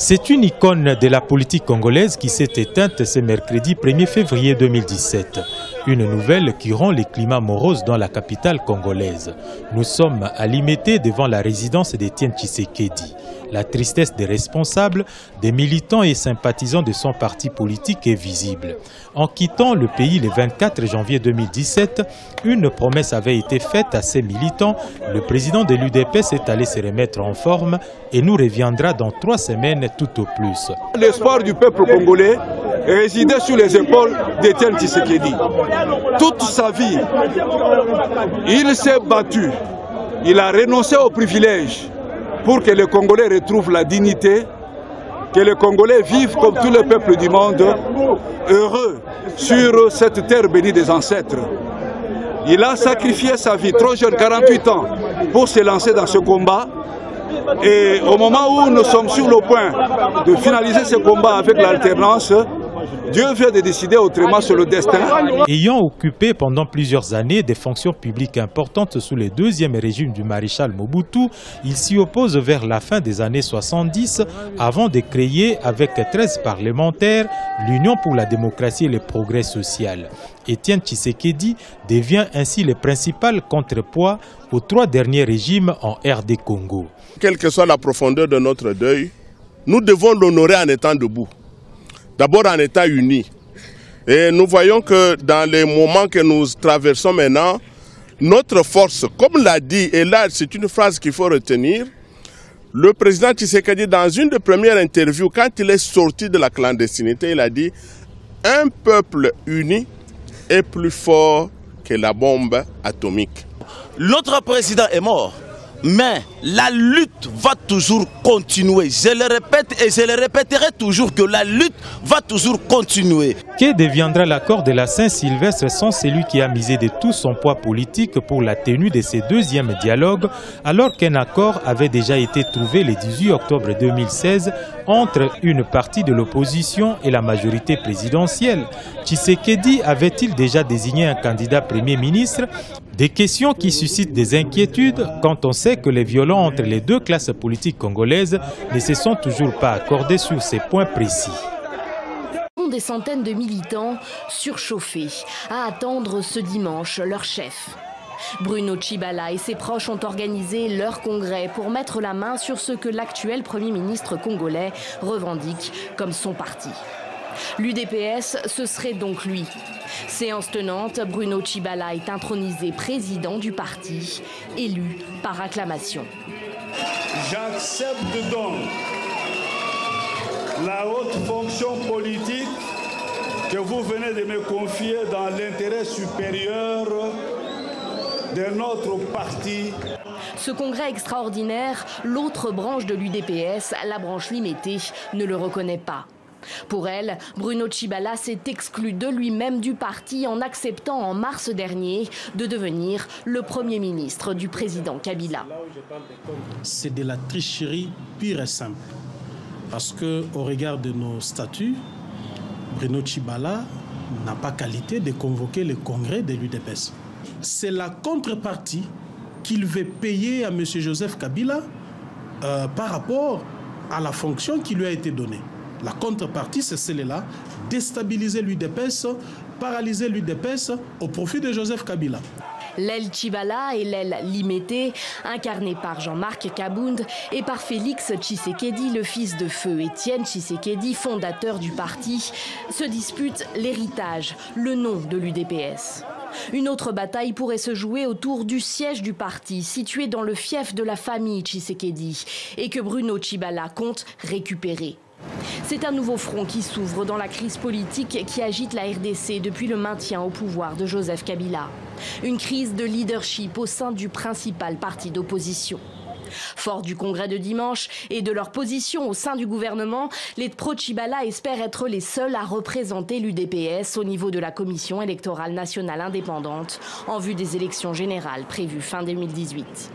C'est une icône de la politique congolaise qui s'est éteinte ce mercredi 1er février 2017. Une nouvelle qui rend les climats moroses dans la capitale congolaise. Nous sommes à Limete devant la résidence d'Étienne Tshisekedi. La tristesse des responsables, des militants et sympathisants de son parti politique est visible. En quittant le pays le 24 janvier 2017, une promesse avait été faite à ces militants. Le président de l'UDPS est allé se remettre en forme et nous reviendra dans 3 semaines tout au plus. L'espoir du peuple congolais résidait sur les épaules d'Étienne Tshisekedi. Toute sa vie, il s'est battu, il a renoncé aux privilèges pour que les Congolais retrouvent la dignité, que les Congolais vivent comme tous les peuples du monde, heureux sur cette terre bénie des ancêtres. Il a sacrifié sa vie, trop jeune, 48 ans, pour se lancer dans ce combat. Et au moment où nous sommes sur le point de finaliser ce combat avec l'alternance, Dieu vient de décider autrement sur le destin. Ayant occupé pendant plusieurs années des fonctions publiques importantes sous le deuxième régime du maréchal Mobutu, il s'y oppose vers la fin des années 70 avant de créer avec 13 parlementaires l'Union pour la démocratie et le progrès social. Étienne Tshisekedi devient ainsi le principal contrepoids aux 3 derniers régimes en RD Congo. Quelle que soit la profondeur de notre deuil, nous devons l'honorer en étant debout. D'abord en état unis. Et nous voyons que dans les moments que nous traversons maintenant, notre force, comme l'a dit, et là c'est une phrase qu'il faut retenir, le président Tshisekedi dans une des premières interviews, quand il est sorti de la clandestinité, il a dit « Un peuple uni est plus fort que la bombe atomique ». Notre président est mort. Mais la lutte va toujours continuer. Je le répète et je le répéterai toujours que la lutte va toujours continuer. Que deviendra l'accord de la Saint-Sylvestre sans celui qui a misé de tout son poids politique pour la tenue de ce deuxième dialogue, alors qu'un accord avait déjà été trouvé le 18 octobre 2016 entre une partie de l'opposition et la majorité présidentielle? Tshisekedi avait-il déjà désigné un candidat Premier ministre? Des questions qui suscitent des inquiétudes quand on sait que les violons entre les 2 classes politiques congolaises ne se sont toujours pas accordés sur ces points précis. Des centaines de militants surchauffés à attendre ce dimanche leur chef. Bruno Tshibala et ses proches ont organisé leur congrès pour mettre la main sur ce que l'actuel Premier ministre congolais revendique comme son parti. L'UDPS, ce serait donc lui. Séance tenante, Bruno Tshibala est intronisé président du parti, élu par acclamation. J'accepte donc la haute fonction politique que vous venez de me confier dans l'intérêt supérieur de notre parti. Ce congrès extraordinaire, l'autre branche de l'UDPS, la branche Limete, ne le reconnaît pas. Pour elle, Bruno Tshibala s'est exclu de lui-même du parti en acceptant en mars dernier de devenir le Premier ministre du président Kabila. C'est de la tricherie pure et simple. Parce qu'au regard de nos statuts, Bruno Tshibala n'a pas qualité de convoquer le congrès de l'UDPS. C'est la contrepartie qu'il veut payer à M. Joseph Kabila par rapport à la fonction qui lui a été donnée. La contrepartie, c'est celle-là, déstabiliser l'UDPS, paralyser l'UDPS au profit de Joseph Kabila. L'aile Tshibala et l'aile Limete, incarnée par Jean-Marc Kabound et par Félix Tshisekedi, le fils de feu Étienne Tshisekedi, fondateur du parti, se disputent l'héritage, le nom de l'UDPS. Une autre bataille pourrait se jouer autour du siège du parti, situé dans le fief de la famille Tshisekedi, et que Bruno Tshibala compte récupérer. C'est un nouveau front qui s'ouvre dans la crise politique qui agite la RDC depuis le maintien au pouvoir de Joseph Kabila. Une crise de leadership au sein du principal parti d'opposition. Forts du congrès de dimanche et de leur position au sein du gouvernement, les pro-Tshibala espèrent être les seuls à représenter l'UDPS au niveau de la Commission électorale nationale indépendante en vue des élections générales prévues fin 2018.